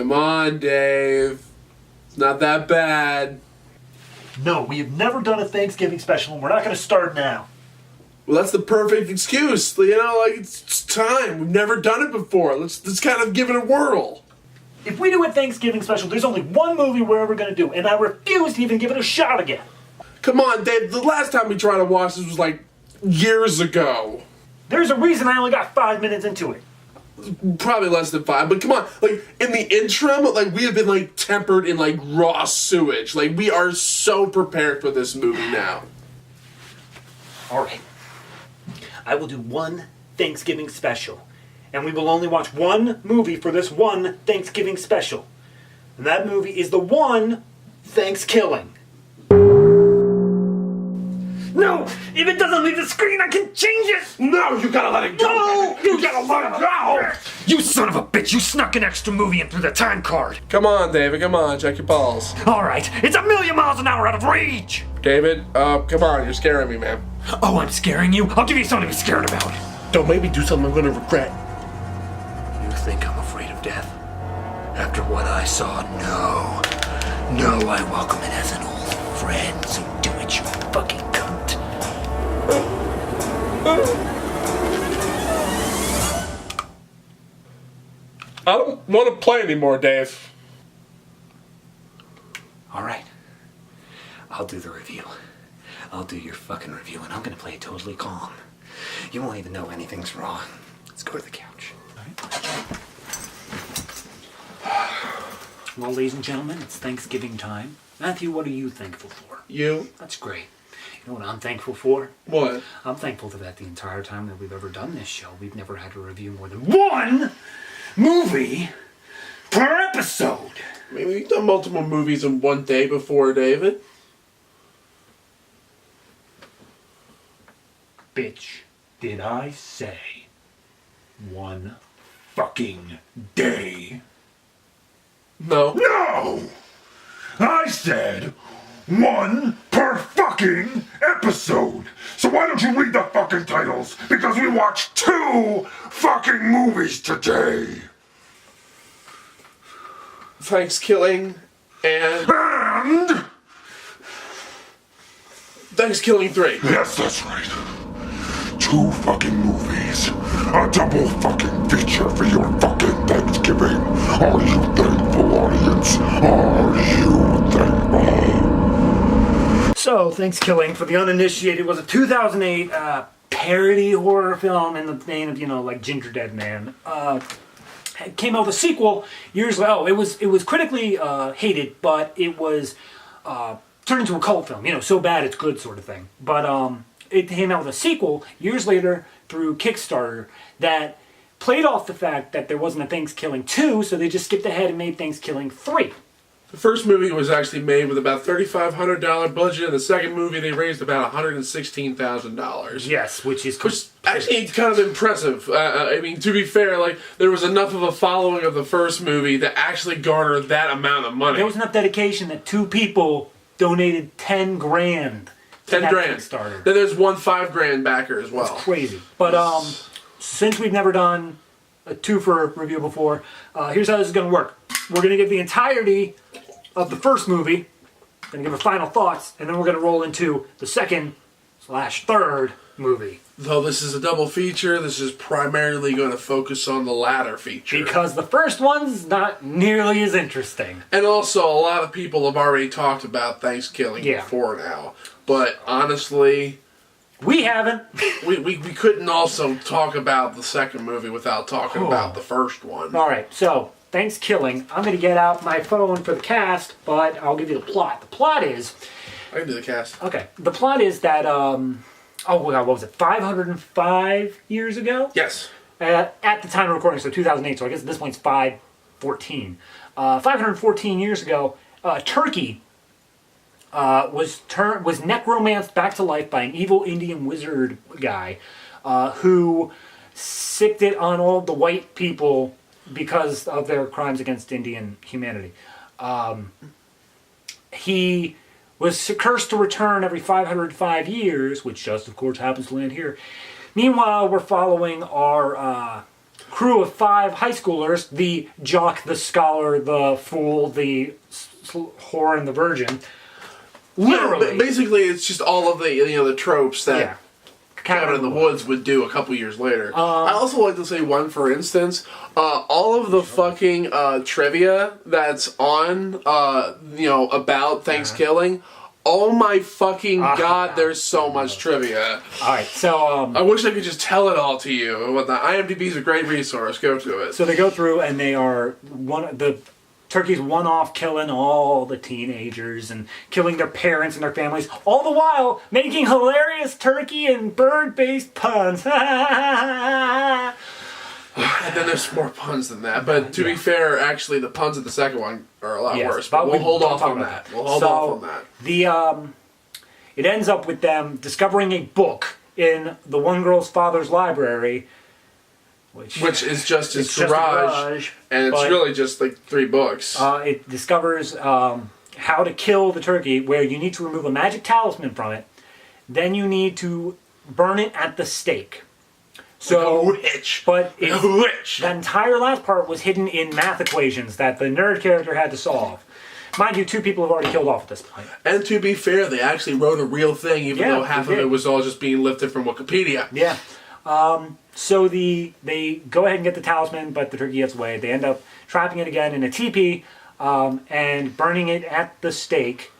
Come on, Dave. It's not that bad. No, we have never done a Thanksgiving special, and we're not going to start now. Well, that's the perfect excuse. You know, like, it's time. We've never done it before. Let's kind of give it a whirl. If we do a Thanksgiving special, there's only one movie we're ever going to do, and I refuse to even give it a shot again. Come on, Dave. The last time we tried to watch this was, like, years ago. There's a reason I only got 5 minutes into it. Probably less than 5, but come on. Like, in the interim, like, we have been, like, tempered in, like, raw sewage. Like, we are so prepared for this movie now. All right. I will do one Thanksgiving special, and we will only watch one movie for this one Thanksgiving special. And that movie is the one Thankskilling. No! If it doesn't leave the screen, I can change it! No, you gotta let it go! No! You gotta let it go! You son of a bitch! You snuck an extra movie in through the time card! Come on, David, come on, check your balls. Alright, it's 1,000,000 miles an hour out of range! David, come on, you're scaring me, man. Oh, I'm scaring you? I'll give you something to be scared about. Don't make me do something I'm gonna regret. You think I'm afraid of death? After what I saw, no. No, I welcome it as an old friend, so do it, you fucking cunt. I don't want to play anymore, Dave. Alright. I'll do the review. I'll do your fucking review, and I'm gonna play it totally calm. You won't even know anything's wrong. Let's go to the couch. Well, ladies and gentlemen, it's Thanksgiving time. Matthew, what are you thankful for? You? That's great. You know what I'm thankful for? What? I'm thankful that the entire time that we've ever done this show, we've never had to review more than one movie per episode. I mean, we've done multiple movies in one day before, David. Bitch, did I say one fucking day? No. No! I said one per fucking episode. So why don't you read the fucking titles? Because we watched 2 fucking movies today. Thankskilling and And... Thankskilling 3. yes, that's right. 2 fucking movies. A double fucking feature for your fucking Thanksgiving. Are you thankful, audience? Are you thankful? So, Thankskilling, for the uninitiated, was a 2008 parody horror film in the vein of, like Ginger Dead Man. It came out with a sequel years later. Oh, it was critically hated, but it was turned into a cult film. So bad it's good sort of thing. But it came out with a sequel years later through Kickstarter that played off the fact that there wasn't a Thankskilling 2, so they just skipped ahead and made Thankskilling 3. The first movie was actually made with about $3,500 budget, and the second movie they raised about $116,000. Yes, which Actually kind of impressive. I mean, to be fair, like, there was enough of a following of the first movie to actually garner that amount of money. There was enough dedication that 2 people donated $10,000. 10 grand. Kickstarter. Then there's one $5,000 backer as well. That's crazy. But since we've never done a 2 for review before, here's how this is going to work. We're going to give the entirety of the first movie, going to give our final thoughts, and then we're going to roll into the second/third movie. Though this is a double feature, this is primarily going to focus on the latter feature. Because the first one's not nearly as interesting. And also, a lot of people have already talked about Thankskilling before now. But honestly, we haven't. we couldn't also talk about the second movie without talking about the first one. All right, so Thankskilling. I'm going to get out my phone for the cast, but I'll give you the plot. The plot is... I can do the cast. Okay. The plot is that, oh, what was it, 505 years ago? Yes. At the time of recording, so 2008, so I guess at this point it's 514. 514 years ago, Turkey was necromanced back to life by an evil Indian wizard guy who sicked it on all the white people because of their crimes against Indian humanity. He was cursed to return every 505 years, which just, of course, happens to land here. Meanwhile, we're following our crew of 5 high schoolers, the jock, the scholar, the fool, the whore, and the virgin. Literally. Yeah, basically, it's just all of the tropes that Cabin in the Woods would do a couple years later. I also like to say one, for instance, all of the fucking trivia that's on, about Thankskilling. Oh my fucking god, there's so much trivia. Alright, so... I wish I could just tell it all to you. IMDb is a great resource. Go to it. So they go through and they are... The turkey's one-off killing all the teenagers and killing their parents and their families, all the while making hilarious turkey and bird-based puns. And then there's more puns than that. But to be fair, actually, the puns in the second one are a lot worse. But we'll hold off on that. We'll hold off on that. It ends up with them discovering a book in the one girl's father's library, which is just his garage, and it's really just like 3 books. It discovers how to kill the turkey, where you need to remove a magic talisman from it. Then you need to burn it at the stake. So, like a witch. But the entire last part was hidden in math equations that the nerd character had to solve. Mind you, 2 people have already killed off at this point. And to be fair, they actually wrote a real thing, even though half of it was all just being lifted from Wikipedia. Yeah. So they go ahead and get the talisman, but the turkey gets away. They end up trapping it again in a teepee and burning it at the stake.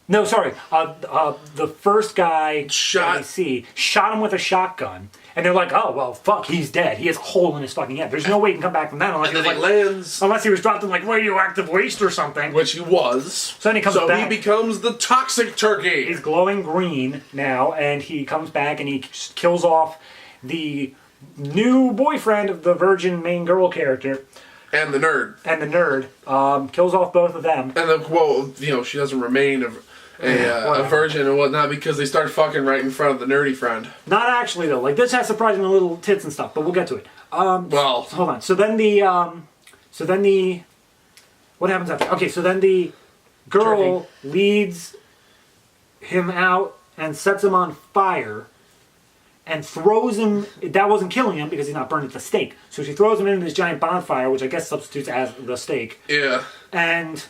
No, sorry. The first guy shot him with a shotgun. And they're like, oh, well, fuck, he's dead. He has a hole in his fucking head. There's no way he can come back from that unless he was dropped in radioactive waste or something. Which he was. So then he comes back. He becomes the toxic turkey. He's glowing green now, and he comes back and he kills off the new boyfriend of the virgin main girl character. And the nerd. Kills off both of them. And then, she doesn't remain a virgin and whatnot because they start fucking right in front of the nerdy friend. Not actually, though. Like, this has surprisingly little tits and stuff, but we'll get to it. Hold on. So then what happens after? Okay, so then the girl leads him out and sets him on fire and throws him. That wasn't killing him because he's not burned at the stake. So she throws him into this giant bonfire, which I guess substitutes as the stake. Yeah. And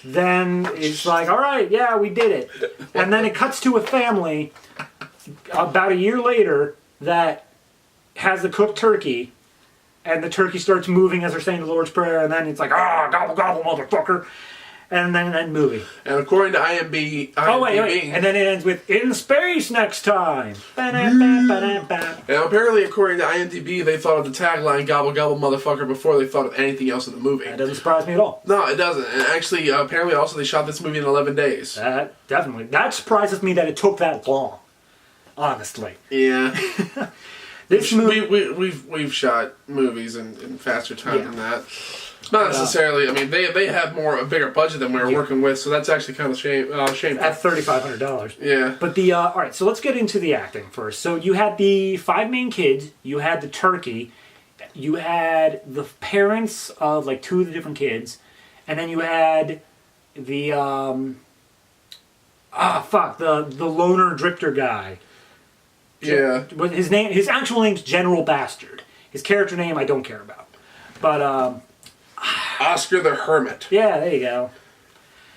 then it's like, all right, yeah, we did it. And then it cuts to a family about a year later that has the cooked turkey, and the turkey starts moving as they're saying the Lord's Prayer, and then it's like, gobble, gobble, motherfucker. And then that movie. And according to IMDb... And then it ends with, in space next time. And apparently, according to IMDb, they thought of the tagline, gobble, gobble, motherfucker, before they thought of anything else in the movie. That doesn't surprise me at all. No, it doesn't. And actually, apparently also they shot this movie in 11 days. Definitely. That surprises me that it took that long. Honestly. Yeah. This movie... We've shot movies in faster time than that. Not necessarily. I mean, they had a bigger budget than we were working with, so that's actually kind of shameful. At $3,500. Yeah. But all right, so let's get into the acting first. So you had the 5 main kids, you had the turkey, you had the parents of 2 of the different kids, and then you had the the loner drifter guy. Yeah. His actual name's General Bastard. His character name I don't care about. But Oscar the Hermit. Yeah, there you go.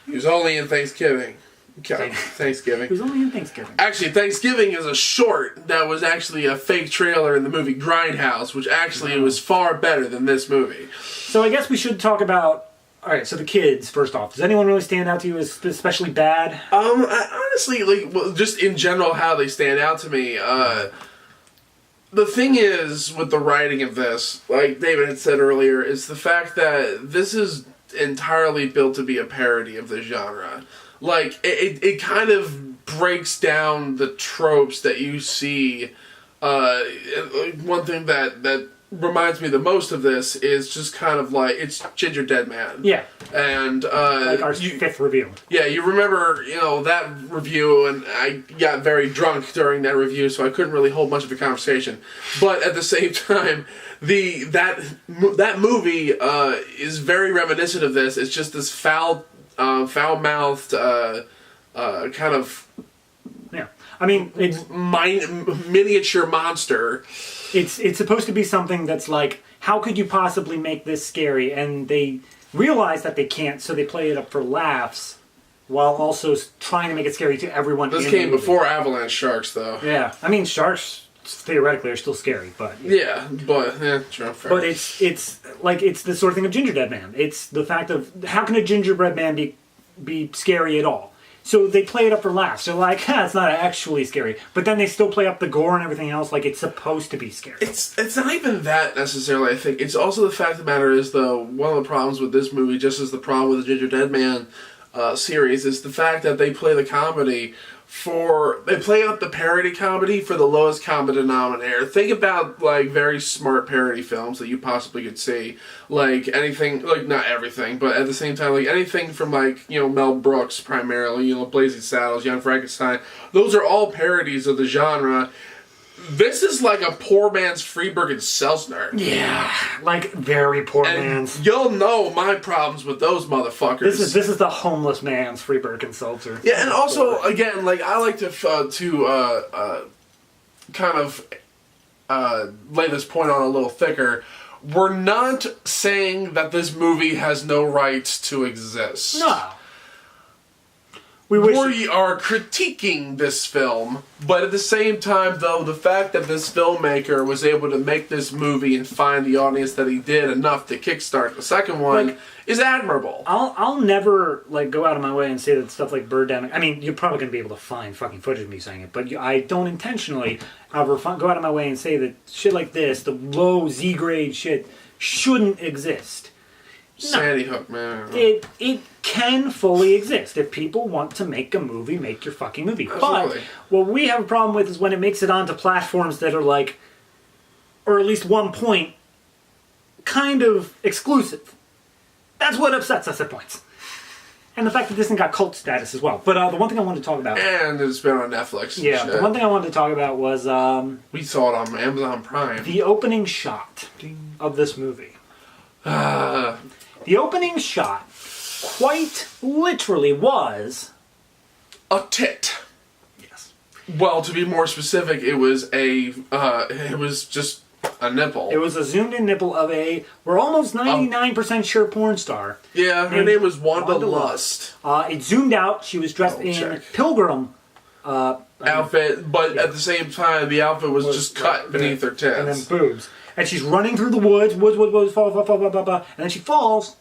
He was only in Thanksgiving. Thanksgiving. He was only in Thanksgiving. Actually, Thanksgiving is a short that was actually a fake trailer in the movie Grindhouse, which actually was far better than this movie. So I guess we should talk about... Alright, so the kids, first off. Does anyone really stand out to you as especially bad? Honestly, just in general how they stand out to me, the thing is, with the writing of this, like David had said earlier, is the fact that this is entirely built to be a parody of the genre. Like, it kind of breaks down the tropes that you see. One thing that reminds me the most of this is just kind of like, it's Ginger Dead Man. Yeah. And like our 5th review. Yeah, you remember, that review, and I got very drunk during that review, so I couldn't really hold much of a conversation. But at the same time, that movie is very reminiscent of this. It's just this foul-mouthed kind of... Yeah. I mean, it's miniature monster. it's supposed to be something that's like, how could you possibly make this scary? And they realize that they can't, so they play it up for laughs, while also trying to make it scary to everyone. This came before Avalanche Sharks, though. Yeah, I mean, sharks theoretically are still scary, but true. Fair. But it's like it's the sort of thing of Gingerbread Man. It's the fact of how can a gingerbread man be scary at all? So they play it up for laughs. They're like, it's not actually scary, but then they still play up the gore and everything else like it's supposed to be scary. It's not even that necessarily. I think it's also the fact of the matter is though one of the problems with this movie, just as the problem with the Ginger Dead Man series, is the fact that they play the comedy. They play up the parody comedy for the lowest common denominator. Think about like very smart parody films that you possibly could see, like anything, like not everything, but at the same time, like anything from like Mel Brooks primarily, Blazing Saddles, Young Frankenstein. Those are all parodies of the genre. This is like a poor man's Freeburg and Seltzner. Yeah, like very poor man's. You'll know my problems with those motherfuckers. This is the homeless man's Freeburg and Seltzer. Yeah, and also again, like I like to kind of lay this point on a little thicker. We're not saying that this movie has no rights to exist. No. We are critiquing this film, but at the same time, though, the fact that this filmmaker was able to make this movie and find the audience that he did enough to kickstart the second one is admirable. I'll never go out of my way and say that stuff like Birdemic. I mean, you're probably gonna be able to find fucking footage of me saying it, but I don't intentionally ever go out of my way and say that shit like this, the low Z grade shit, shouldn't exist. Sandy Hook, man. It can fully exist. If people want to make a movie, make your fucking movie. Absolutely. But what we have a problem with is when it makes it onto platforms that are like, or at least one point, kind of exclusive. That's what upsets us at points. And the fact that this thing got cult status as well. But the one thing I wanted to talk about... And it's been on Netflix. Yeah, the one thing I wanted to talk about was... we saw it on Amazon Prime. The opening shot of this movie. The opening shot, quite literally, was... a tit. Yes. Well, to be more specific, it was it was just a nipple. It was a zoomed-in nipple of we're almost 99% sure porn star. Yeah, her name was Wanda Lust. It zoomed out. She was dressed in pilgrim outfit, but at the same time, the outfit was just cut beneath her tits. And then boobs. And she's running through the woods, fall, and then she falls,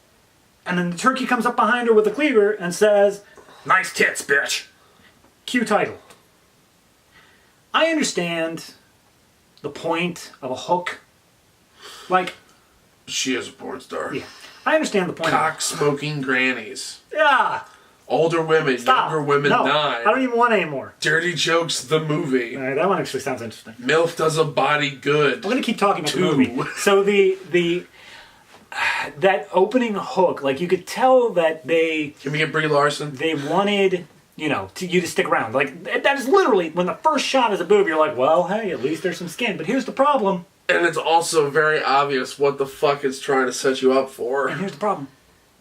and then the turkey comes up behind her with a cleaver and says, "Nice tits, bitch." Cue title. I understand the point of a hook. She is a porn star. Yeah. I understand the point. Cock-smoking grannies. Yeah. Older women, younger women no, die. I don't even want any more. Dirty Jokes, the movie. All right, that one actually sounds interesting. MILF does a body good. I'm going to keep talking about the movie. So that opening hook, you could tell that they... Can we get Brie Larson? They wanted, you to stick around. That is literally, when the first shot is a boob, you're like, well, hey, at least there's some skin. But here's the problem. And it's also very obvious what the fuck it's trying to set you up for. And here's the problem.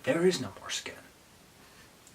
There is no more skin.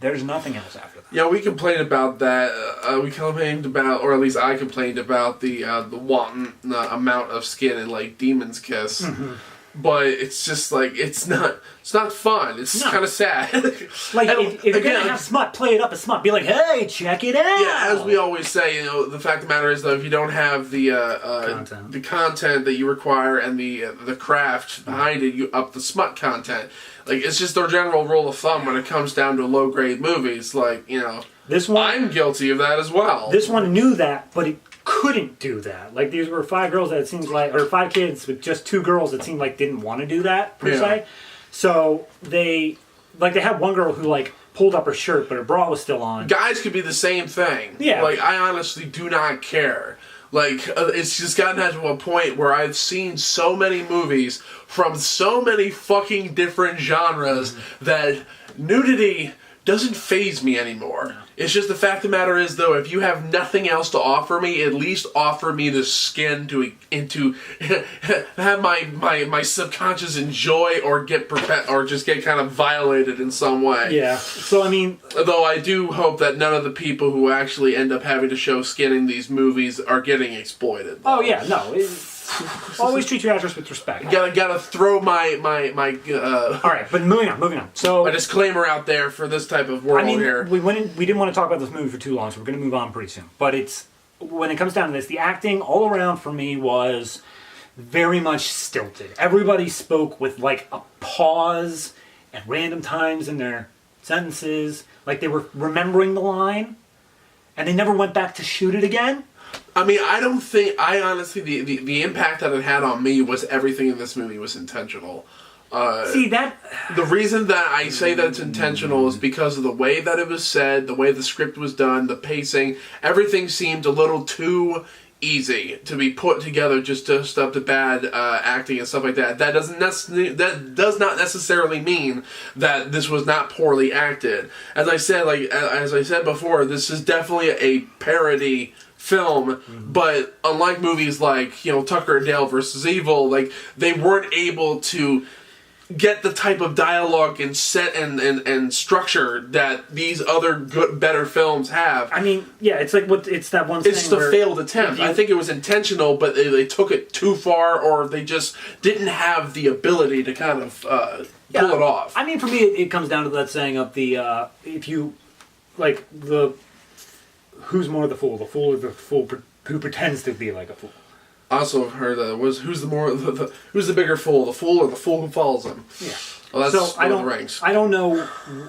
There's nothing else after that. Yeah, we complained about that. We complained about, or at least I complained about the wanton amount of skin in Demon's Kiss. Mm-hmm. But it's just it's not fun. It's kind of sad. If you're gonna have smut, play it up as smut. Be like, hey, check it out. Yeah, as we always say, the fact of the matter is though, if you don't have the content that you require and the craft behind it, you up the smut content. It's just their general rule of thumb when it comes down to low grade movies. This one, I'm guilty of that as well. This one knew that, but it couldn't do that. These were 5 girls that it seems or 5 kids with just 2 girls that seemed didn't want to do that per se. So they had one girl who pulled up her shirt, but her bra was still on. Guys could be the same thing. Yeah. I honestly do not care. It's just gotten to a point where I've seen so many movies from so many fucking different genres that nudity doesn't faze me anymore. It's just the fact of the matter is, though, if you have nothing else to offer me, at least offer me the skin to have my subconscious enjoy or just get kind of violated in some way. Yeah. So I mean, though I do hope that none of the people who actually end up having to show skin in these movies are getting exploited. Oh yeah, no. Always treat your actors with respect. Gotta throw my All right, but moving on. So a disclaimer out there for this type of world here. We didn't want to talk about this movie for too long, so we're going to move on pretty soon. But when it comes down to this, the acting all around for me was very much stilted. Everybody spoke with like a pause at random times in their sentences, like they were remembering the line, and they never went back to shoot it again. I mean, I honestly, the impact that it had on me was everything in this movie was intentional. The reason that I say that it's intentional is because of the way that it was said, the way the script was done, the pacing, everything seemed a little too easy to be put together just to stuff to bad acting and stuff like that. That does not necessarily mean that this was not poorly acted. As I said before, this is definitely a parody film, but unlike movies like, Tucker and Dale versus Evil, like, they weren't able to get the type of dialogue and set and structure that these other better films have. I mean, yeah, it's like it's that one thing. It's just a failed attempt. I think it was intentional, but they took it too far, or they just didn't have the ability to kind of pull it off. I mean, for me, it comes down to that saying of the if you like the who's more the fool or the fool who pretends to be like a fool. I also heard that who's the bigger fool, the fool or the fool who follows him. Yeah. Well, that's so I don't know,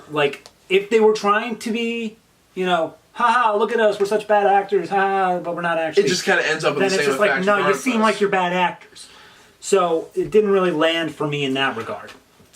like, if they were trying to be, haha, look at us, we're such bad actors, haha, but we're not actually. It just kind of ends up with the same effect. Then it's just like, no, you seem like you're bad actors. So it didn't really land for me in that regard.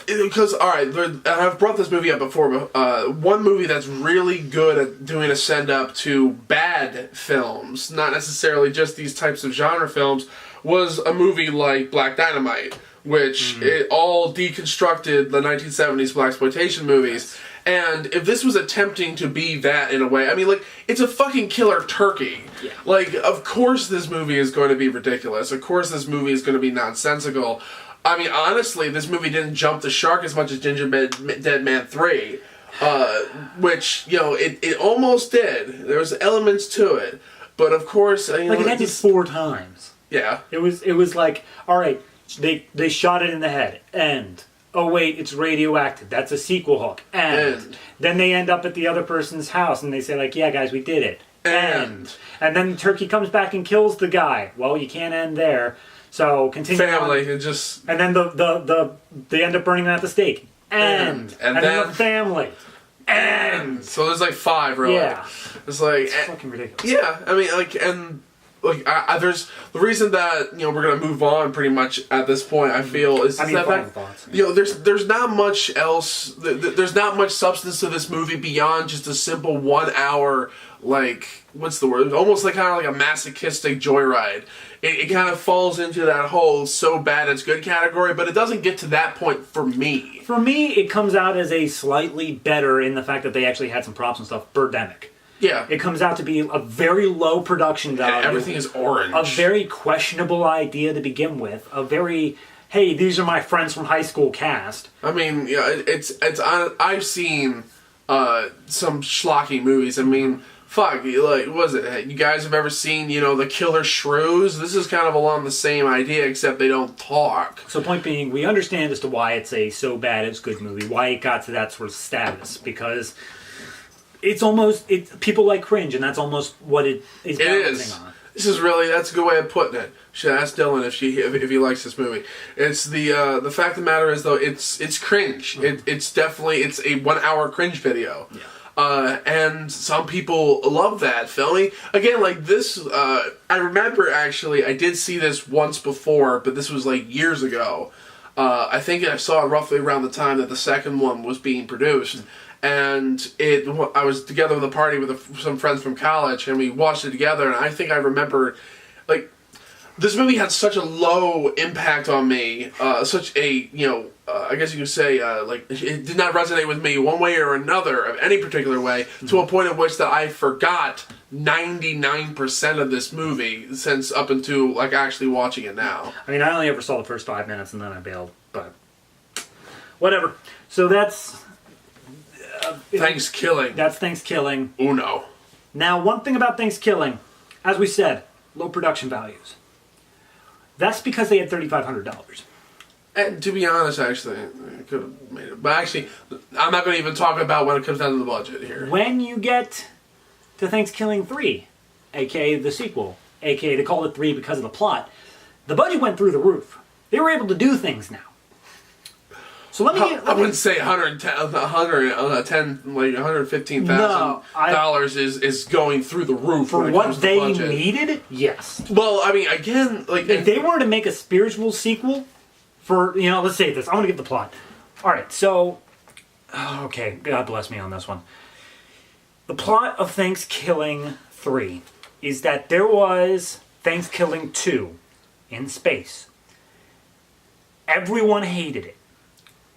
Because, alright, I've brought this movie up before, but one movie that's really good at doing a send-up to bad films, not necessarily just these types of genre films, was a movie like Black Dynamite, which it all deconstructed the 1970s blaxploitation movies. And if this was attempting to be that in a way, I mean, like, it's a fucking killer turkey. Yeah. Like, of course this movie is going to be ridiculous. Of course this movie is going to be nonsensical. I mean, honestly, this movie didn't jump the shark as much as Dead Man 3, which, it almost did. There was elements to it, but of course, it ended 4 times. Yeah, it was like, all right, they shot it in the head, end. Oh wait, it's radioactive. That's a sequel hook. End. Then they end up at the other person's house, and they say like, yeah, guys, we did it. End. And then the turkey comes back and kills the guy. Well, you can't end there. So continue. Family, and then they end up burning them at the stake. End. And then the family. End. So there's like 5, really. Yeah. It's like it's fucking ridiculous. Yeah, I mean, there's the reason that we're gonna move on pretty much at this point. I feel is that there's not much else. There's not much substance to this movie beyond just a simple 1 hour, like, what's the word? Almost like kind of like a masochistic joyride. It kind of falls into that whole so bad it's good category, but it doesn't get to that point for me. For me, it comes out as a slightly better in the fact that they actually had some props and stuff. Birdemic. Yeah. It comes out to be a very low production value. And everything is orange. A very questionable idea to begin with. A very, hey, these are my friends from high school cast. I mean, yeah, I've seen some schlocky movies. I mean, fuck, like, what was it? You guys have ever seen, The Killer Shrews? This is kind of along the same idea, except they don't talk. So point being, we understand as to why it's a so bad it's good movie, why it got to that sort of status, because people like cringe, and that's almost what it is balancing on. This is really, that's a good way of putting it. Should ask Dylan if he likes this movie. It's the fact of the matter is, though, it's cringe. It's definitely, it's a 1 hour cringe video. Yeah. And some people love that film. Again, like this, I remember actually, I did see this once before, but this was like years ago. I think I saw it roughly around the time that the second one was being produced. And I was together with a party with some friends from college, and we watched it together, and I think I remember, like, this movie had such a low impact on me, such a, I guess you could say, like, it did not resonate with me one way or another, of any particular way, to a point at which that I forgot 99% of this movie since up until, like, actually watching it now. I mean, I only ever saw the first 5 minutes and then I bailed, but whatever. So that's... Thankskilling. That's Thankskilling. Uno. Now, one thing about Thankskilling, as we said, low production values. That's because they had $3,500. And to be honest, actually, I could have made it. But actually, I'm not going to even talk about when it comes down to the budget here. When you get to Thankskilling 3, a.k.a. the sequel, a.k.a. they called it 3 because of the plot, the budget went through the roof. They were able to do things now. So let me. I wouldn't say $115,000 is going through the roof for what they needed. Yes. Well, I mean, again, like if they were to make a spiritual sequel for let's say this. I want to get the plot. All right, so okay, God bless me on this one. The plot of Thankskilling 3 is that there was Thankskilling 2 in space. Everyone hated it.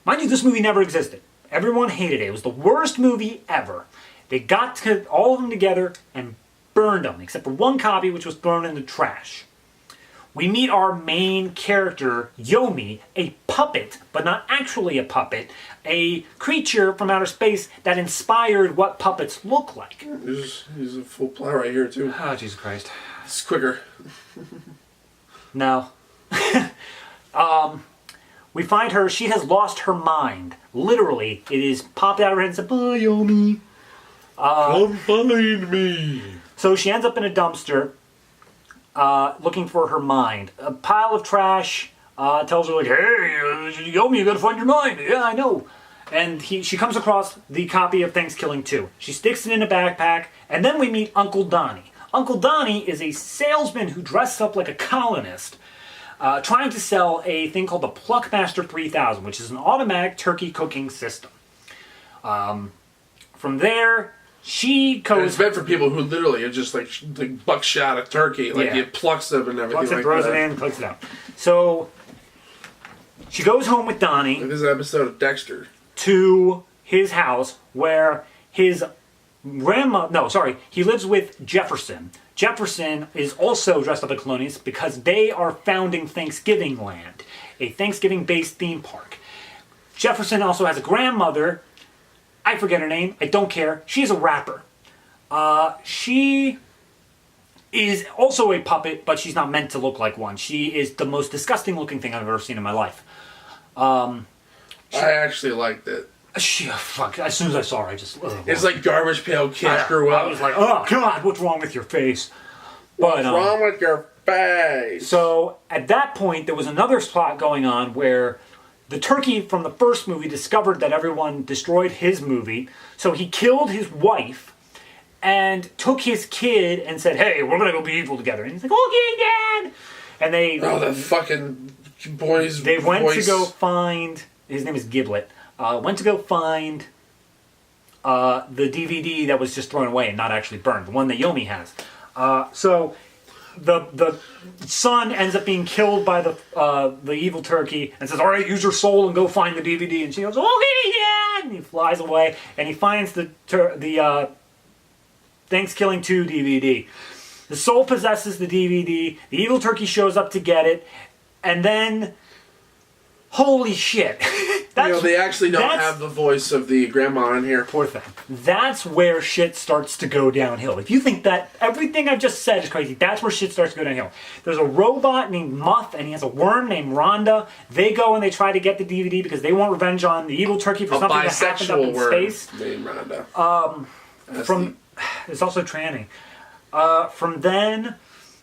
Mind you, this movie never existed. Everyone hated it. It was the worst movie ever. They got all of them together and burned them, except for one copy, which was thrown in the trash. We meet our main character, Yomi, a puppet, but not actually a puppet, a creature from outer space that inspired what puppets look like. He's a full plot right here, too. Oh, Jesus Christ. It's quicker. No. We find her, she has lost her mind. Literally, it is popped out of her head and said, "Bye, Yomi." Come find me. So she ends up in a dumpster, looking for her mind. A pile of trash tells her, like, "Hey, Yomi, you gotta find your mind." "Yeah, I know." And she comes across the copy of Thankskilling 2. She sticks it in a backpack, and then we meet Uncle Donnie. Uncle Donnie is a salesman who dressed up like a colonist, trying to sell a thing called the Pluckmaster 3000, which is an automatic turkey cooking system. From there, she goes... And it's meant for people who literally are just like buckshot a turkey. Like, it plucks them and everything. Plucks it, throws it in, cooks it out. So, she goes home with Donnie... Like this episode of Dexter. ...to his house where his grandma... No, sorry. He lives with Jefferson. Jefferson is also dressed up as a colonialist because they are founding Thanksgiving Land, a Thanksgiving-based theme park. Jefferson also has a grandmother. I forget her name. I don't care. She's a rapper. She is also a puppet, but she's not meant to look like one. She is the most disgusting-looking thing I've ever seen in my life. I actually liked it. Fuck. As soon as I saw her, I just... It's like Garbage Pail Kid grew up. I was like, oh, God, what's wrong with your face? What's wrong with your face? So, at that point, there was another plot going on where the turkey from the first movie discovered that everyone destroyed his movie, so he killed his wife and took his kid and said, "Hey, we're going to go be evil together." And he's like, "Okay, Dad!" And they... Oh, that fucking boy's They went voice. to go find... His name is Giblet. Went to go find the DVD that was just thrown away and not actually burned, the one that Yomi has. So the son ends up being killed by the evil turkey and says, "All right, use your soul and go find the DVD." And she goes, "Okay, Dad!" And he flies away and he finds the Thankskilling 2 DVD. The soul possesses the DVD. The evil turkey shows up to get it, and then... Holy shit. They actually don't have the voice of the grandma in here. Poor thing. That's where shit starts to go downhill. If you think that everything I've just said is crazy, that's where shit starts to go downhill. There's a robot named Muff, and he has a worm named Rhonda. They go and they try to get the DVD because they want revenge on the evil turkey for something that happened up in space. Named Rhonda. It's also tranny. From then...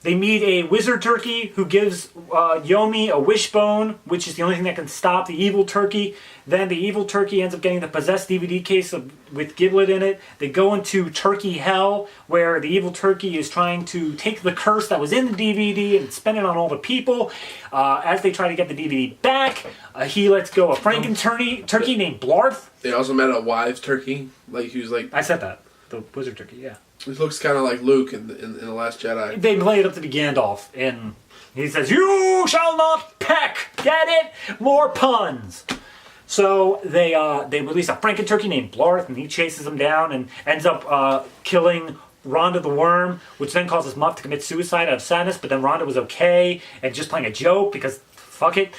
They meet a wizard turkey who gives Yomi a wishbone, which is the only thing that can stop the evil turkey. Then the evil turkey ends up getting the possessed DVD case with Giblet in it. They go into turkey hell, where the evil turkey is trying to take the curse that was in the DVD and spend it on all the people. As they try to get the DVD back, he lets go a Franken turkey named Blarth. They also met a wives turkey. Like, he was like... I said that. The wizard turkey, yeah. It looks kind of like Luke in The Last Jedi. They play it up to be Gandalf in He says, "You shall not peck." Get it? More puns. So they release a Franken turkey named Blarth, and he chases him down and ends up killing Rhonda the Worm, which then causes Muff to commit suicide out of sadness. But then Rhonda was okay and just playing a joke because fuck it.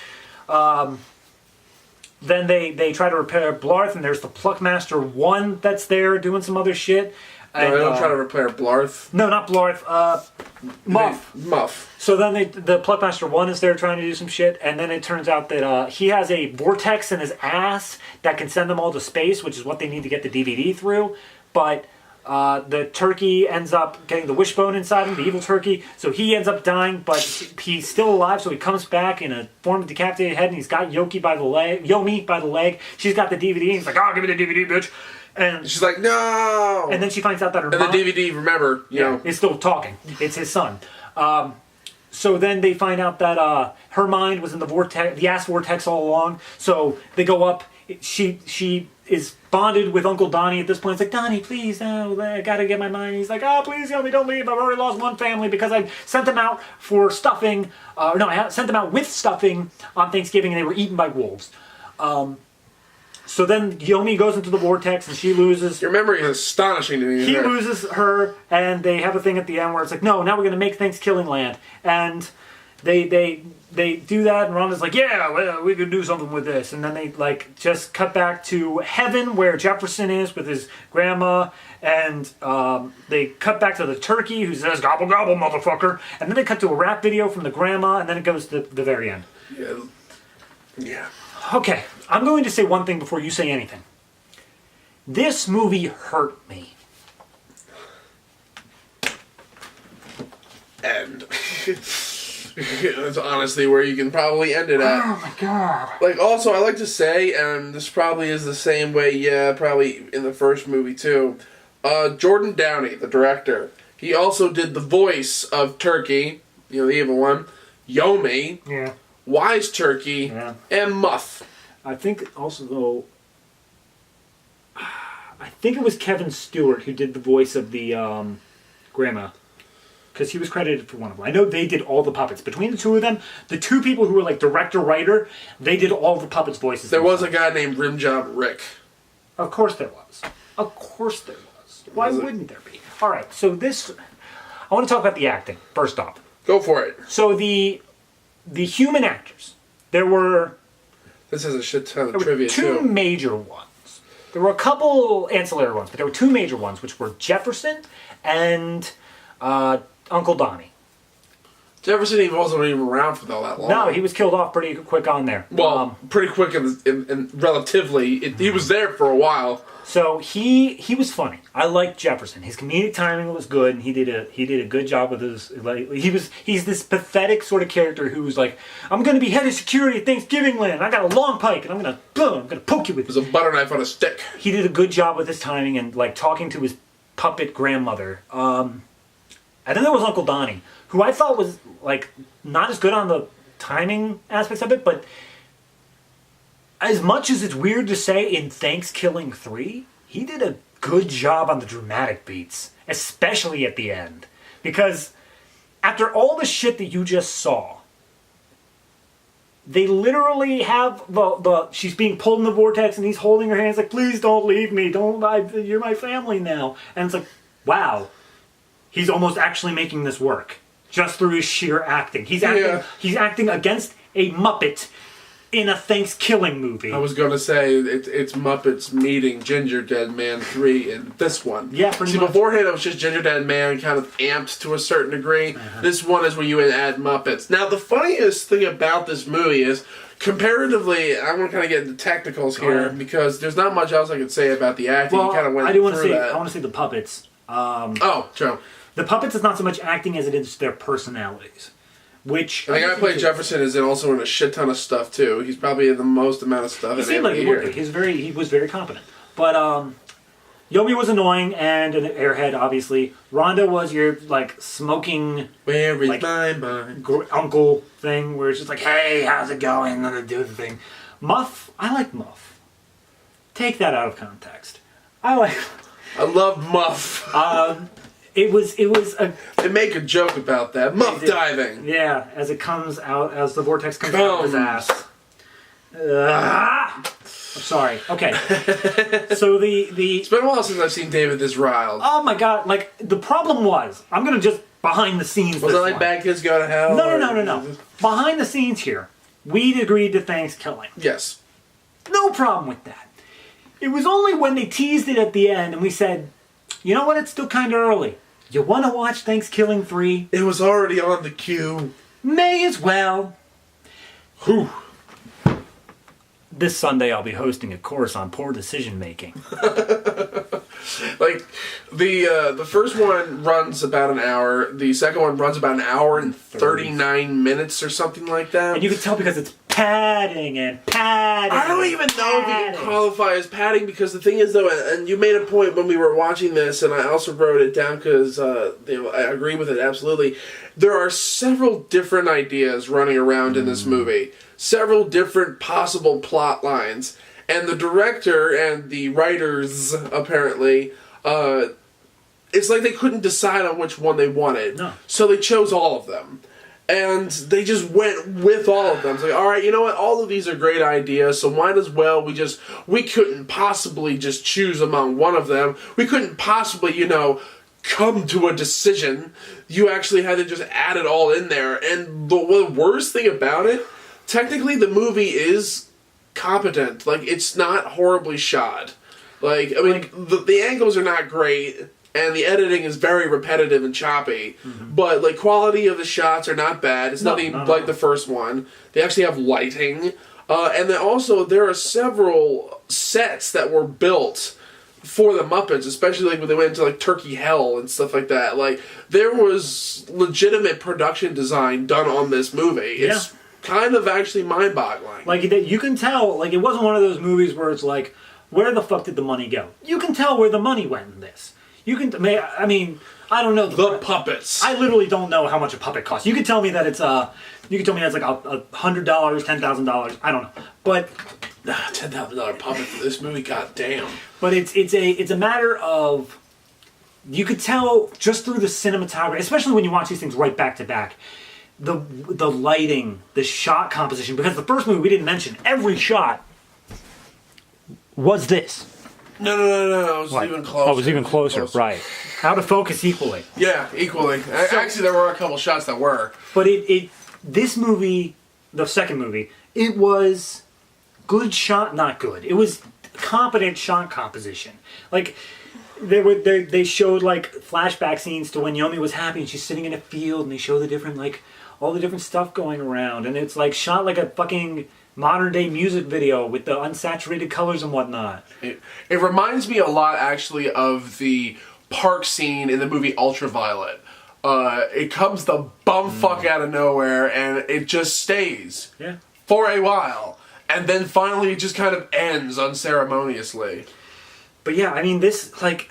Then they try to repair Blarth, and there's the Pluckmaster 1 that's there doing some other shit. No, they don't try to repair Blarth. No, not Blarth. Muff. Muff. So then the Pluckmaster 1 is there trying to do some shit, and then it turns out that he has a vortex in his ass that can send them all to space, which is what they need to get the DVD through. But the turkey ends up getting the wishbone inside him, the evil turkey, so he ends up dying, but he's still alive, so he comes back in a form of decapitated head, and he's got Yomi by the leg. She's got the DVD, and he's like, "Oh, give me the DVD, bitch." And she's like, "No!" And then she finds out that her mom... And the DVD, remember, you know... is still talking. It's his son. So then they find out that her mind was in the vortex, the ass vortex all along. So they go up. She is bonded with Uncle Donnie at this point. It's like, "Donnie, please, I gotta get my mind." He's like, "Oh, please, Yomi, don't leave. I've already lost one family because I sent them out for stuffing. I sent them out with stuffing on Thanksgiving, and they were eaten by wolves." So then Yomi goes into the vortex, and she loses. Your memory is astonishing to me. He loses her, and they have a thing at the end where it's like, "No, now we're going to make Thankskilling land." And they do that, and Rhonda's like, "Yeah, well, we could do something with this." And then they just cut back to heaven where Jefferson is with his grandma, and they cut back to the turkey who says, "Gobble, gobble, motherfucker." And then they cut to a rap video from the grandma, and then it goes to the very end. Yeah. Okay, I'm going to say one thing before you say anything. This movie hurt me. And that's honestly where you can probably end it at. Oh my god. Like, also, I like to say, and this probably is the same way, probably in the first movie too, Jordan Downey, the director, he also did the voice of Turkey, the evil one, Yomi, Wise Turkey, and Muff. I think also, though, I think it was Kevin Stewart who did the voice of the grandma. Because he was credited for one of them. I know they did all the puppets. Between the two of them, the two people who were like director-writer, they did all the puppets' voices. There was a guy named Rimjob Rick. Of course there was. Of course there was. Why wouldn't there be? All right, so I want to talk about the acting, first off. Go for it. So the human actors, there were... This has a shit ton of trivia, two major ones. There were a couple ancillary ones, but there were two major ones, which were Jefferson and Uncle Donnie. Jefferson wasn't even around for all that long. No, he was killed off pretty quick on there. Well, pretty quick and relatively. He was there for a while. So he was funny. I liked Jefferson. His comedic timing was good, and he did a good job with his. He's this pathetic sort of character who's like, "I'm going to be head of security at Thanksgiving land. I got a long pike, and I'm going to poke you with it." It was a butter knife on a stick. He did a good job with his timing and talking to his puppet grandmother. And then there was Uncle Donnie, who I thought was not as good on the timing aspects of it, but as much as it's weird to say, in Thankskilling 3, he did a good job on the dramatic beats, especially at the end. Because after all the shit that you just saw, they literally have she's being pulled in the vortex and he's holding her hands like, "Please don't leave me, you're my family now." And it's like, wow, he's almost actually making this work just through his sheer acting. He's acting against a Muppet in a Thankskilling movie. I was going to say, it's Muppets meeting Ginger Dead Man 3 in this one. Yeah, pretty much. Beforehand it was just Ginger Dead Man kind of amped to a certain degree. This one is where you add Muppets. Now, the funniest thing about this movie is, comparatively, I want to kind of get into technicals here, because there's not much else I could say about the acting. Well, you kind of went through that. I want to say the puppets. True. The puppets is not so much acting as it is their personalities. Which the guy who played Jefferson is also in a shit ton of stuff too. He's probably in the most amount of stuff. He seemed like he was very competent. But Yomi was annoying and an airhead, obviously. Rhonda was your smoking. Where is my mind? Uncle thing where it's just like, "Hey, how's it going?" And then do the thing. Muff, I like Muff. Take that out of context. I love Muff. It was a They make a joke about that. Muff diving. yeah. As it comes out, as the vortex comes out of his ass. I'm sorry. Okay. So It's been a while since I've seen David this riled. oh my god! Like the problem was, I'm gonna just behind the scenes. Was this it like one. Bad Kids Go to Hell? No. Behind the scenes here, we'd agreed to Thankskilling. Yes. No problem with that. It was only when they teased it at the end and we said, you know what? It's still kind of early. You want to watch Thankskilling 3? It was already on the queue. May as well. Whew. This Sunday I'll be hosting a course on poor decision making. Like the first one runs about an hour. The second one runs about an hour and 39 minutes or something like that. And you can tell because it's padding and padding. I don't even know if you can qualify as padding because the thing is though, and you made a point when we were watching this, and I also wrote it down because I agree with it absolutely. There are several different ideas running around in this movie, several different possible plot lines. And the director and the writers, apparently, it's like they couldn't decide on which one they wanted. No. So they chose all of them. And they just went with all of them. It's like, all right, you know what? All of these are great ideas, so might as well we couldn't possibly just choose among one of them. We couldn't possibly, come to a decision. You actually had to just add it all in there. And the worst thing about it, technically the movie is competent. Like, it's not horribly shot. Like, I mean, the angles are not great, and the editing is very repetitive and choppy, but, like, quality of the shots are not bad. It's nothing like the first one. They actually have lighting, and then also there are several sets that were built for the Muppets, especially, like, when they went into, like, Turkey Hell and stuff like that. Like, there was legitimate production design done on this movie. It's kind of actually mind-boggling. Like, you can tell, like, it wasn't one of those movies where it's like, where the fuck did the money go? You can tell where the money went in this. You can, I mean, I don't know. The puppets. I literally don't know how much a puppet costs. You can tell me that it's, you can tell me that's like $100, $10,000, I don't know. But $10,000 puppet for this movie, goddamn. But it's a matter of, you could tell just through the cinematography, especially when you watch these things right back to back, the lighting, the shot composition, because the first movie we didn't mention, every shot was this. No. It was even closer. Oh, it was even closer, right. Out of focus equally. Yeah, equally. Actually, there were a couple shots that were. But this movie, the second movie, it was good shot, not good. It was competent shot composition. Like, they showed, like, flashback scenes to when Yomi was happy and she's sitting in a field, and they show the different, like, all the different stuff going around, and it's, like, shot like a fucking modern-day music video with the unsaturated colors and whatnot. It reminds me a lot, actually, of the park scene in the movie Ultraviolet. It comes the bumfuck out of nowhere, and it just stays for a while. And then finally it just kind of ends unceremoniously. But yeah, I mean, this, like,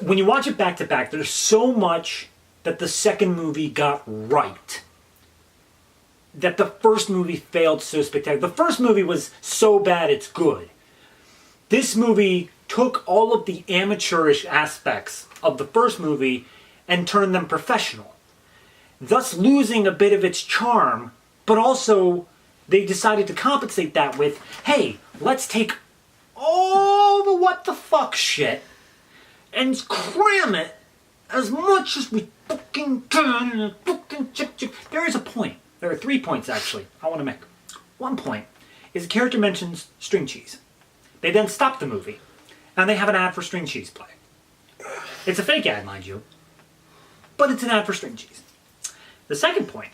when you watch it back to back, there's so much that the second movie got right that the first movie failed so spectacularly. The first movie was so bad it's good. This movie took all of the amateurish aspects of the first movie and turned them professional, thus losing a bit of its charm, but also they decided to compensate that with, hey, let's take all the what the fuck shit and cram it as much as we fucking can and fucking chip. There is a point. There are 3 points, actually, I want to make. One point is the character mentions string cheese. They then stop the movie, and they have an ad for string cheese play. It's a fake ad, mind you, but it's an ad for string cheese. The second point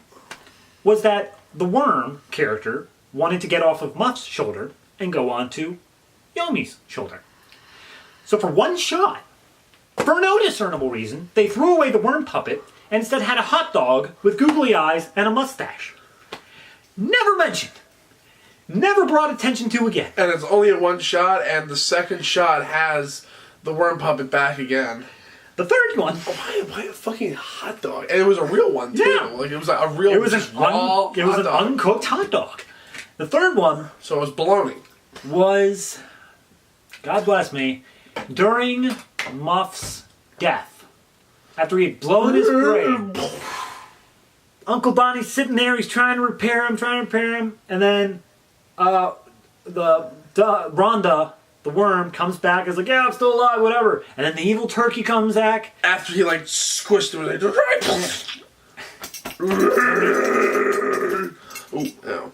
was that the worm character wanted to get off of Muff's shoulder and go onto Yomi's shoulder. So for one shot, for no discernible reason, they threw away the worm puppet and instead had a hot dog with googly eyes and a mustache. Never mentioned. Never brought attention to again. And it's only a one shot, and the second shot has the worm puppet back again. The third one... Why a fucking hot dog? And it was a real one, too. Yeah. Like, it was like a real raw It was an uncooked hot dog. The third one... So it was bologna. Was... God bless me. During Muff's death. After he had blown his brain. Uncle Donnie's sitting there, he's trying to repair him, and then Rhonda, the worm, comes back and is like, yeah, I'm still alive, whatever. And then the evil turkey comes back. After he, like, squished him, like, ow.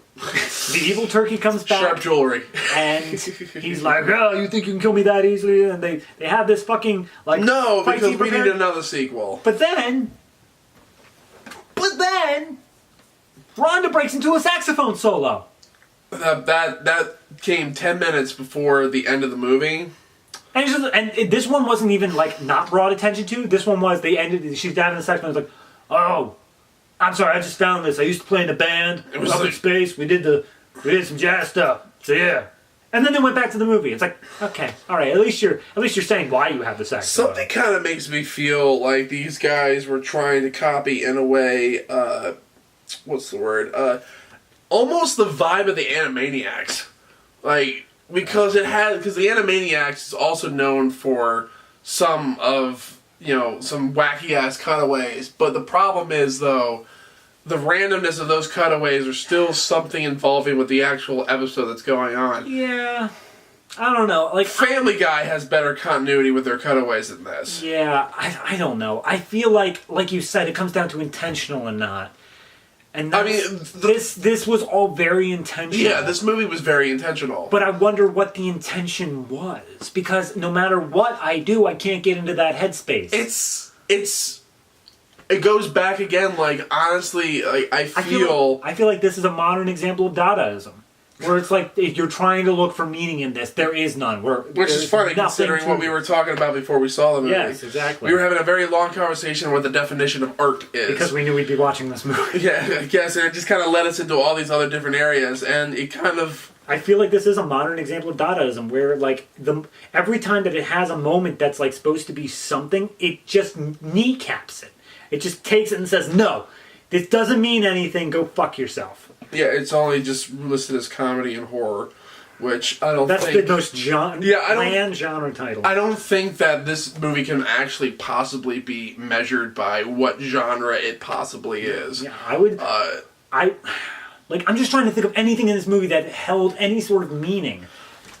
The evil turkey comes back. Sharp jewelry. And he's like, oh, you think you can kill me that easily? And they have this fucking, like... No, fight because scene we prepared. need another sequel. But then, Rhonda breaks into a saxophone solo. That came 10 minutes before the end of the movie. And this one wasn't even, like, not brought attention to. This one was, she's down in the saxophone, it's like, oh, I'm sorry, I just found this. I used to play in a band. It was up in space. We did some jazz stuff. So yeah. And then they went back to the movie. It's like, okay, all right. At least you're saying why you have the saxophone. Something kind of makes me feel like these guys were trying to copy, in a way, what's the word? Almost the vibe of the Animaniacs. Like, because the Animaniacs is also known for some wacky ass cutaways. But the problem is, though, the randomness of those cutaways are still something involving with the actual episode that's going on. Yeah. I don't know. Like, Family Guy has better continuity with their cutaways than this. Yeah, I don't know. I feel like you said, it comes down to intentional and not. And this was all very intentional. Yeah, this movie was very intentional. But I wonder what the intention was. Because no matter what I do, I can't get into that headspace. It goes back again, like, honestly, like, I feel like this is a modern example of Dadaism. Where it's like, if you're trying to look for meaning in this, there is none. Which is funny, considering what we were talking about before we saw the movie. Yes, exactly. We were having a very long conversation on what the definition of art is. Because we knew we'd be watching this movie. Yeah, I guess, and it just kind of led us into all these other different areas, and it kind of... I feel like this is a modern example of Dadaism, where, like, every time that it has a moment that's, like, supposed to be something, it just kneecaps it. It just takes it and says, no, this doesn't mean anything, go fuck yourself. Yeah, it's only just listed as comedy and horror, which I don't think... That's the most bland genre title. I don't think that this movie can actually possibly be measured by what genre it possibly is. Yeah, I would... I'm just trying to think of anything in this movie that held any sort of meaning.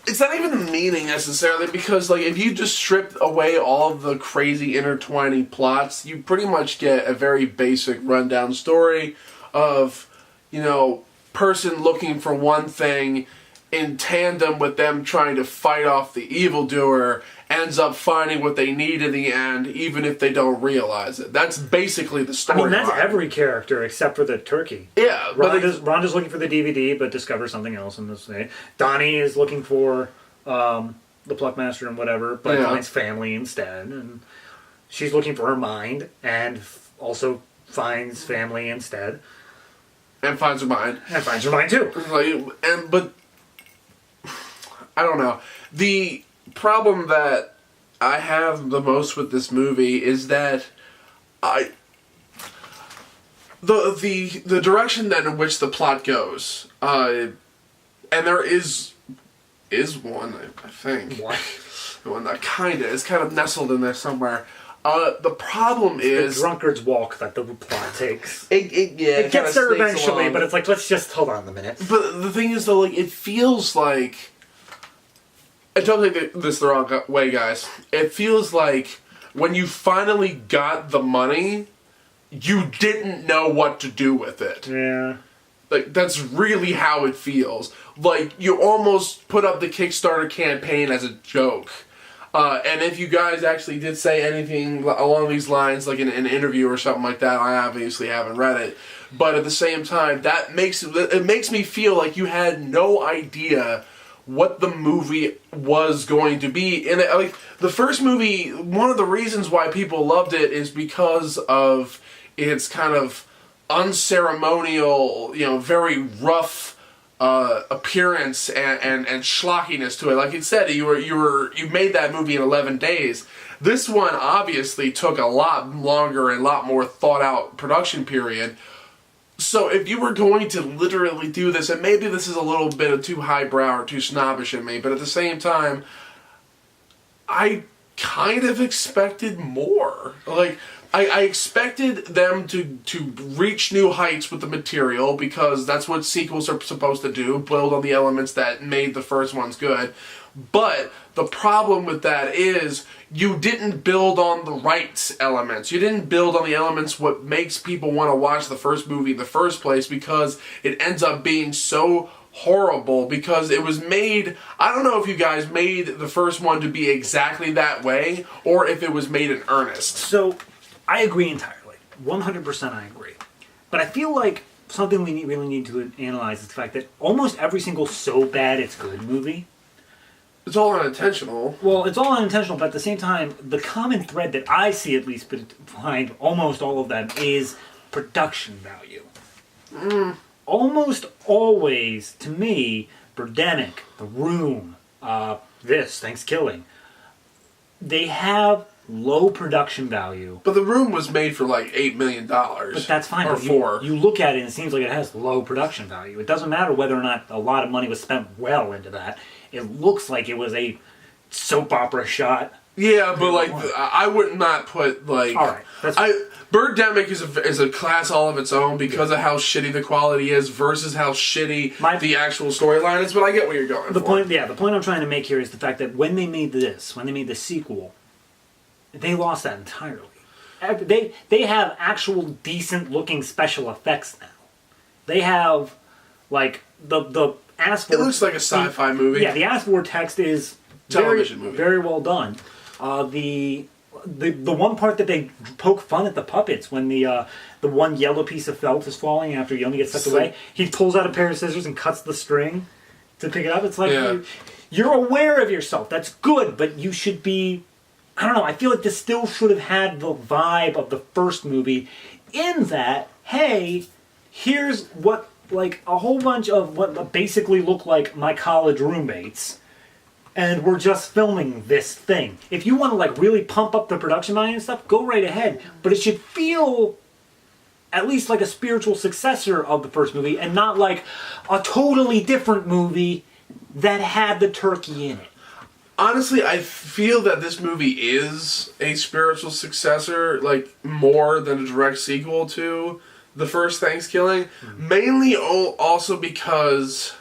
It's not even meaning, necessarily, because, like, if you just strip away all of the crazy intertwining plots, you pretty much get a very basic rundown story of... person looking for one thing in tandem with them trying to fight off the evildoer ends up finding what they need in the end, even if they don't realize it. That's basically the story. I mean, that's every character except for the turkey. Yeah. Rhonda's looking for the DVD, but discovers something else in this thing. Donnie is looking for the Pluckmaster and whatever, but finds family instead. And she's looking for her mind, and also finds family instead. And finds her mind. And finds her mind too. But I don't know. The problem that I have the most with this movie is that the direction that in which the plot goes, and there is one, I think. What? One that is kind of nestled in there somewhere. The problem is... the drunkard's walk that the plot takes. It gets there eventually, but it's like, let's just hold on a minute. But the thing is, though, like, it feels like... I don't take this the wrong way, guys. It feels like when you finally got the money, you didn't know what to do with it. Yeah. Like, that's really how it feels. Like, you almost put up the Kickstarter campaign as a joke. And if you guys actually did say anything along these lines, like in an interview or something like that, I obviously haven't read it. But at the same time, it makes me feel like you had no idea what the movie was going to be. And like the first movie, one of the reasons why people loved it is because of its kind of unceremonial, very rough appearance and schlockiness to it. Like it said, you made that movie in 11 days. This one obviously took a lot longer and a lot more thought out production period. So if you were going to literally do this, and maybe this is a little bit of too highbrow or too snobbish in me, but at the same time, I kind of expected more. Like, I expected them to reach new heights with the material, because that's what sequels are supposed to do, build on the elements that made the first ones good. But the problem with that is you didn't build on the right elements. You didn't build on the elements what makes people want to watch the first movie in the first place, because it ends up being so horrible, because it was made, I don't know if you guys made the first one to be exactly that way, or if it was made in earnest. So, I agree entirely. 100% I agree. But I feel like something we really need to analyze is the fact that almost every single so bad it's good movie, It's all unintentional. well, it's all unintentional, but at the same time, the common thread that I see at least behind almost all of them is production value. Almost always, to me, Birdemic, The Room, Thankskilling, they have low production value. But The Room was made for like $8 million. But that's fine. Or But $4. You look at it and it seems like it has low production value. It doesn't matter whether or not a lot of money was spent well into that. It looks like it was a soap opera shot. Yeah, but like, I would not put like... All right. Birdemic is a class all of its own because of how shitty the quality is versus how shitty the actual storyline is, but I get what you're going for. The point I'm trying to make here is the fact that when they made the sequel, they lost that entirely. They have actual decent looking special effects now. They have like the Asphalt. It looks like a sci-fi movie. Yeah, the Asphalt text is television movie. Very well done. The one part that they poke fun at the puppets when the one yellow piece of felt is falling after Yoni gets sucked away, he pulls out a pair of scissors and cuts the string to pick it up. It's like you're aware of yourself. That's good, but you should be. I don't know. I feel like this still should have had the vibe of the first movie, in that, hey, here's what like a whole bunch of what basically look like my college roommates. And we're just filming this thing. If you want to like really pump up the production value and stuff, go right ahead. But it should feel at least like a spiritual successor of the first movie, and not like a totally different movie that had the turkey in it. Honestly, I feel that this movie is a spiritual successor, like more than a direct sequel to the first Thankskilling. Mainly also because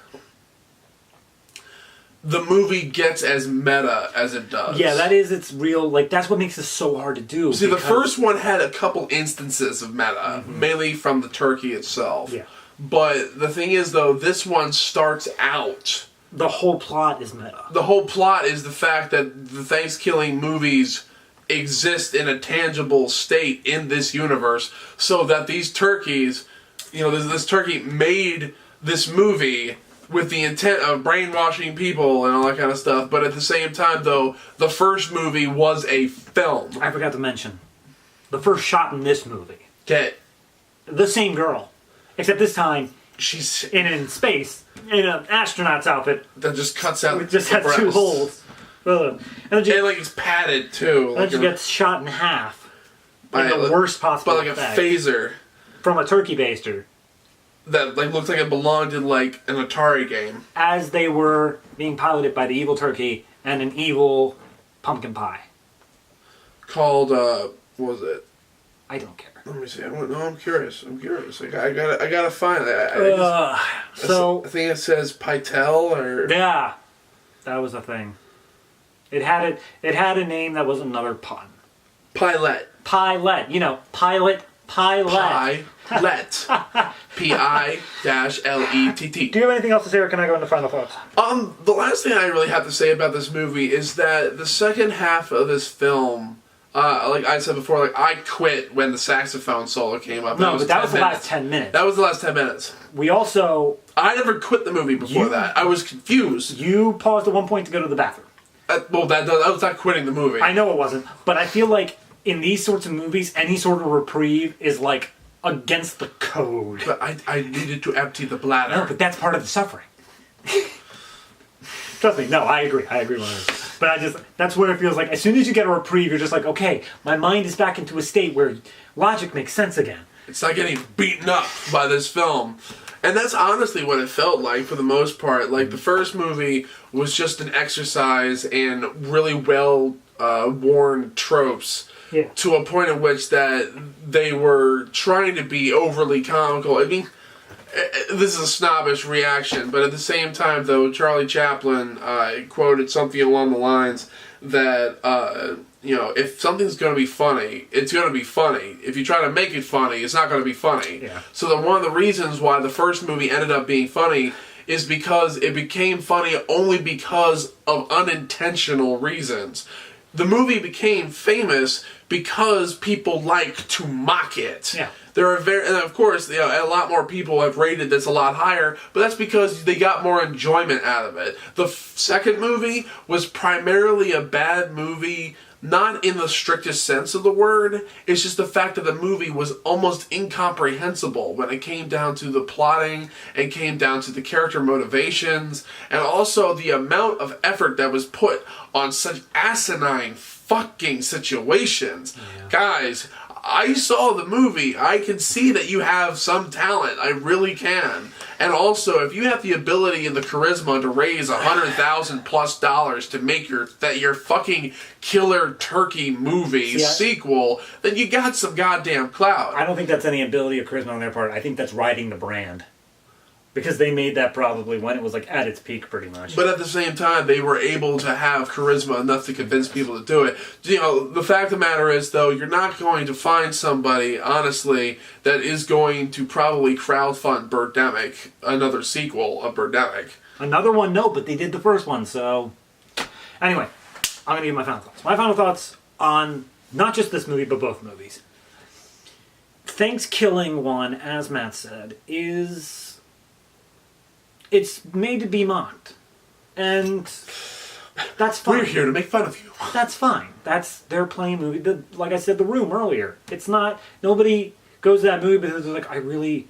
the movie gets as meta as it does. Yeah, that is its real, like, that's what makes this so hard to do. See, the first one had a couple instances of meta, mainly from the turkey itself. Yeah. But the thing is, though, this one starts out... The whole plot is meta. The whole plot is the fact that the Thankskilling movies exist in a tangible state in this universe, so that these turkeys, this turkey made this movie with the intent of brainwashing people and all that kind of stuff, but at the same time, though, the first movie was a film. I forgot to mention, the first shot in this movie. Okay. The same girl. Except this time, she's in space, in an astronaut's outfit. That just cuts out It just has two holes. And then it's padded, too. Then she gets shot in half. In the worst possible by like effect. a phaser. From a turkey baster. That looked like it belonged in like an Atari game. As they were being piloted by the evil turkey and an evil pumpkin pie. Called what was it? I don't care. Let me see. I'm curious. Like, I gotta find it. I think it says Pytel or yeah, that was a thing. It had a name that was another pun. Pilot. Pilot. Pilot. Pilot. P-I-L-E-T-T. Do you have anything else to say, or can I go into final thoughts? The last thing I really have to say about this movie is that the second half of this film, like I said before, like I quit when the saxophone solo came up. No, but that was the last 10 minutes. That was the last 10 minutes. We also... I never quit the movie before that. I was confused. You paused at one point to go to the bathroom. That was not quitting the movie. I know it wasn't, but I feel like in these sorts of movies, any sort of reprieve is like against the code. But I needed to empty the bladder. No, but that's part of the suffering. Trust me, no, I agree 100%. But that's where it feels like as soon as you get a reprieve, you're just like, okay, my mind is back into a state where logic makes sense again. It's not getting beaten up by this film. And that's honestly what it felt like for the most part. Like, the first movie was just an exercise in really well worn tropes. Yeah. To a point at which that they were trying to be overly comical. I mean, this is a snobbish reaction, but at the same time, though, Charlie Chaplin quoted something along the lines that, if something's going to be funny, it's going to be funny. If you try to make it funny, it's not going to be funny. Yeah. So that one of the reasons why the first movie ended up being funny is because it became funny only because of unintentional reasons. The movie became famous because people like to mock it. Yeah. There are and of course, a lot more people have rated this a lot higher, but that's because they got more enjoyment out of it. The second movie was primarily a bad movie, not in the strictest sense of the word. It's just the fact that the movie was almost incomprehensible when it came down to the plotting and came down to the character motivations, and also the amount of effort that was put on such asinine fucking situations. Yeah. Guys, I saw the movie. I can see that you have some talent. I really can. And also, if you have the ability and the charisma to raise $100,000+ to make your fucking killer turkey movie sequel, then you got some goddamn clout. I don't think that's any ability or charisma on their part. I think that's riding the brand. Because they made that probably when it was like at its peak, pretty much. But at the same time, they were able to have charisma enough to convince people to do it. The fact of the matter is, though, you're not going to find somebody, honestly, that is going to probably crowdfund Birdemic, another sequel of Birdemic. Another one, no, but they did the first one, so... Anyway, I'm going to give my final thoughts. My final thoughts on not just this movie, but both movies. Thankskilling one, as Matt said, is... It's made to be mocked. And that's fine. We're here to make fun of you. That's fine. That's their playing movie. Like I said, The Room earlier. It's not... Nobody goes to that movie because they're like, I really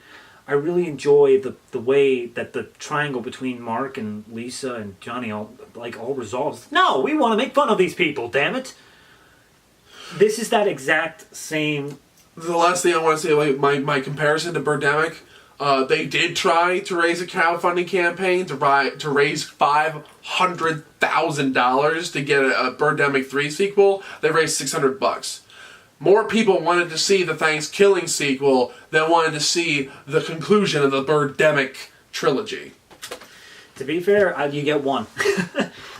enjoy the way that the triangle between Mark and Lisa and Johnny all resolves. No, we want to make fun of these people, damn it. This is that exact same... The last thing I want to say, like my comparison to Birdemic... they did try to raise a crowdfunding campaign to raise $500,000 to get a Birdemic 3 sequel. They raised $600. More people wanted to see the Thankskilling sequel than wanted to see the conclusion of the Birdemic trilogy. To be fair, you get one.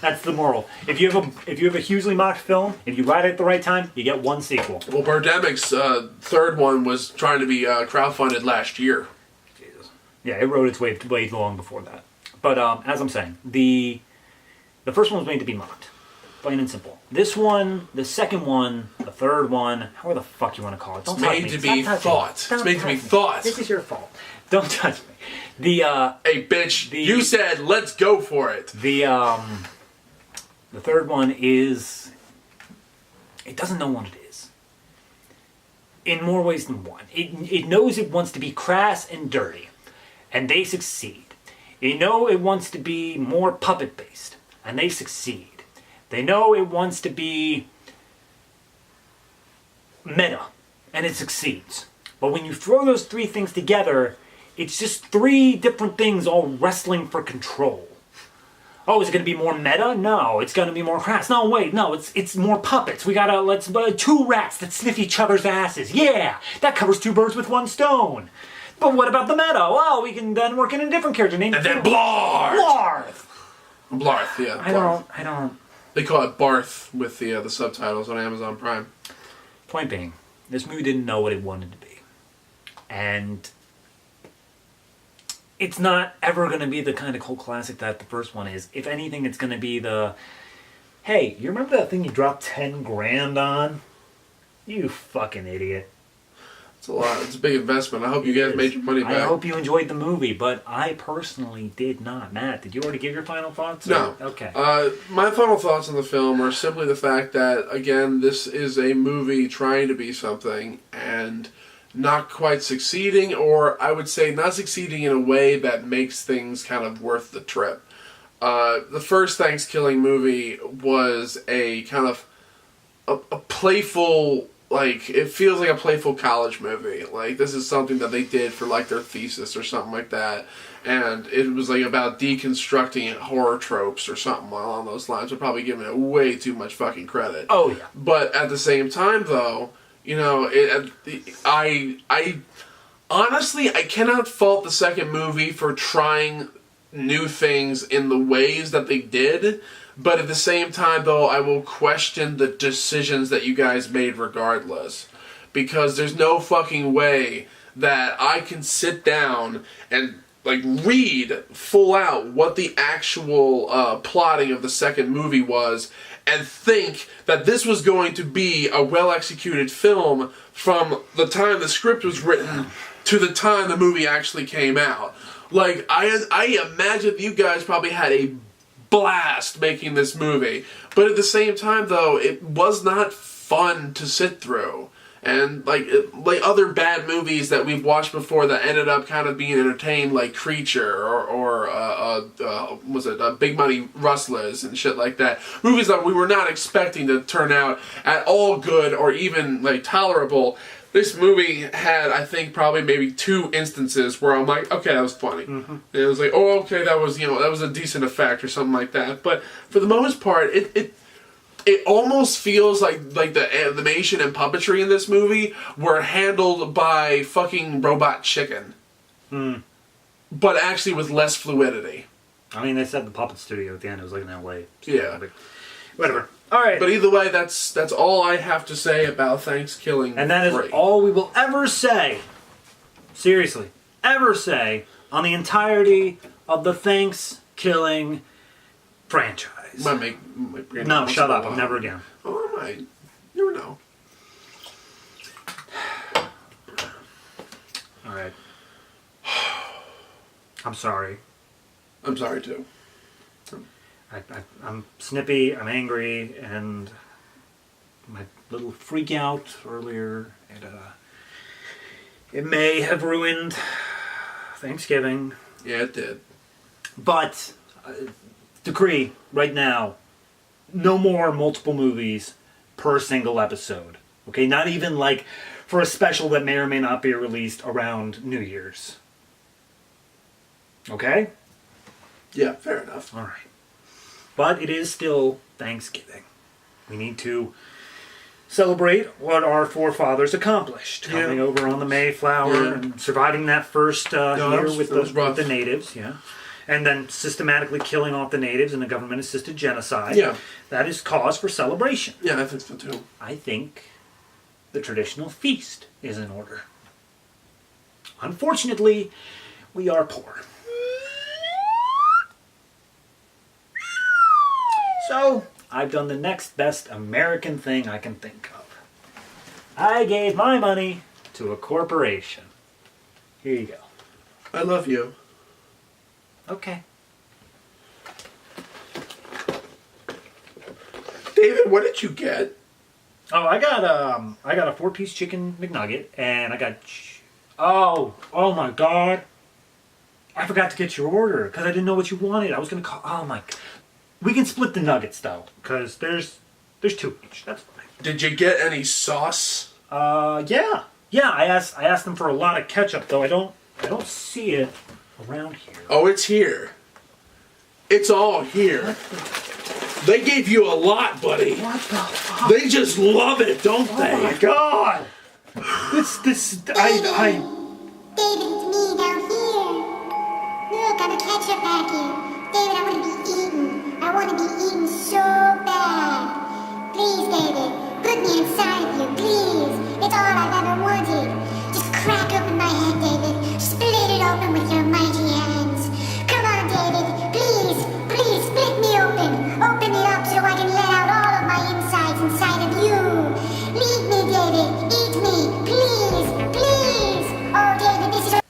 That's the moral. If you have a hugely mocked film, if you write it at the right time, you get one sequel. Well, Birdemic's third one was trying to be crowdfunded last year. Yeah, it wrote its way long before that. But as I'm saying, the first one was made to be mocked. Plain and simple. This one, the second one, the third one, however the fuck you want to call it. Don't touch me. It's made to be thought. It's made to be thought. This is your fault. Don't touch me. Hey, bitch, you said let's go for it. The third one is... It doesn't know what it is. In more ways than one. It knows it wants to be crass and dirty. And they succeed. They know it wants to be more puppet-based, and they succeed. They know it wants to be meta, and it succeeds. But when you throw those three things together, it's just three different things all wrestling for control. Oh, is it going to be more meta? No. It's going to be more crass. No, wait, no, it's more puppets. We gotta, two rats that sniff each other's asses. Yeah, that covers two birds with one stone. But what about the meta? Well, we can then work in a different character named... And then Blarth! Blarth, yeah. I don't... They call it Barth with the subtitles on Amazon Prime. Point being, this movie didn't know what it wanted to be. And it's not ever going to be the kind of cult classic that the first one is. If anything, it's going to be the... Hey, you remember that thing you dropped 10 grand on? You fucking idiot. It's a lot. It's a big investment. I hope you guys made your money back. I hope you enjoyed the movie, but I personally did not. Matt, did you already give your final thoughts? No. Okay. My final thoughts on the film are simply the fact that, again, this is a movie trying to be something and not quite succeeding, or I would say not succeeding in a way that makes things kind of worth the trip. The first Thankskilling movie was a kind of a playful like, it feels like a playful college movie. Like, this is something that they did for, like, their thesis or something like that. And it was, like, about deconstructing horror tropes or something along those lines. We're probably giving it way too much fucking credit. Oh, yeah. But at the same time, though, you know, I honestly, I cannot fault the second movie for trying new things in the ways that they did. But at the same time, though, I will question the decisions that you guys made regardless. Because there's no fucking way that I can sit down and, like, read full out what the actual plotting of the second movie was and think that this was going to be a well-executed film from the time the script was written to the time the movie actually came out. Like, I imagine you guys probably had a blast making this movie. But at the same time, though, it was not fun to sit through. And, like other bad movies that we've watched before that ended up kind of being entertained, like Creature or was it Big Money Rustlers and shit like that. Movies that we were not expecting to turn out at all good or even, like, tolerable. This movie had, I think, probably maybe 2 instances where I'm like, okay, that was funny. Mm-hmm. And it was like, oh, okay, that was a decent effect or something like that. But for the most part, it almost feels like the animation and puppetry in this movie were handled by fucking Robot Chicken. But actually with less fluidity. I mean, they said the puppet studio at the end. It was like in LA. So, yeah. But whatever. All right. But either way, that's all I have to say about Thankskilling. And that is all we will ever say, seriously, ever say on the entirety of the Thankskilling franchise. No, shut up. I'm never again. Oh, I might. You never know. All right. I'm sorry. I'm sorry, too. I'm snippy, I'm angry, and my little freak out earlier, it may have ruined Thanksgiving. Yeah, it did. But, decree, right now, no more multiple movies per single episode. Okay, not even like for a special that may or may not be released around New Year's. Okay? Yeah, fair enough. All right. But it is still Thanksgiving. We need to celebrate what our forefathers accomplished. Coming over on the Mayflower and surviving that first year with the natives. Yeah. And then systematically killing off the natives in a government-assisted genocide. Yeah. That is cause for celebration. Yeah, I think so too. I think the traditional feast is in order. Unfortunately, we are poor. So, I've done the next best American thing I can think of. I gave my money to a corporation. Here you go. I love you. Okay. David, what did you get? Oh, I got a 4-piece chicken McNugget, and I got... Oh my God. I forgot to get your order, because I didn't know what you wanted. I was going to call... Oh my... We can split the nuggets, though, because there's 2 each. That's fine. Did you get any sauce? Yeah. Yeah, I asked them for a lot of ketchup, though I don't see it around here. Oh, it's here. It's all here. They gave you a lot, buddy. What the fuck? They just love it, don't they? Oh my God! This David, it's me down here. Look, I'm a ketchup packet. David, I want to be eaten. I want to be eaten so bad. Please, David, put me inside of you, please. It's all I've ever wanted. Just crack open my head, David. Split it open with your mighty hands. Come on, David. Please, please, split me open. Open it up so I can let out all of my insides inside of you. Lead me, David. Eat me. Please, please. Oh, David, this is...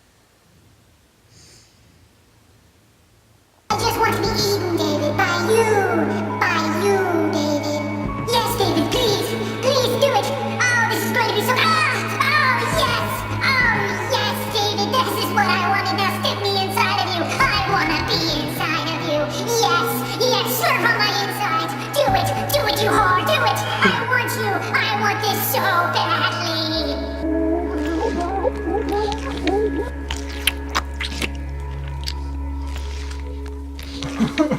I just want to be eaten, David, by you, David. Yes, David, please do it. Oh, this is going to be so... Oh, yes, David, this is what I wanted. Now stick me inside It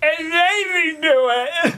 made me do it.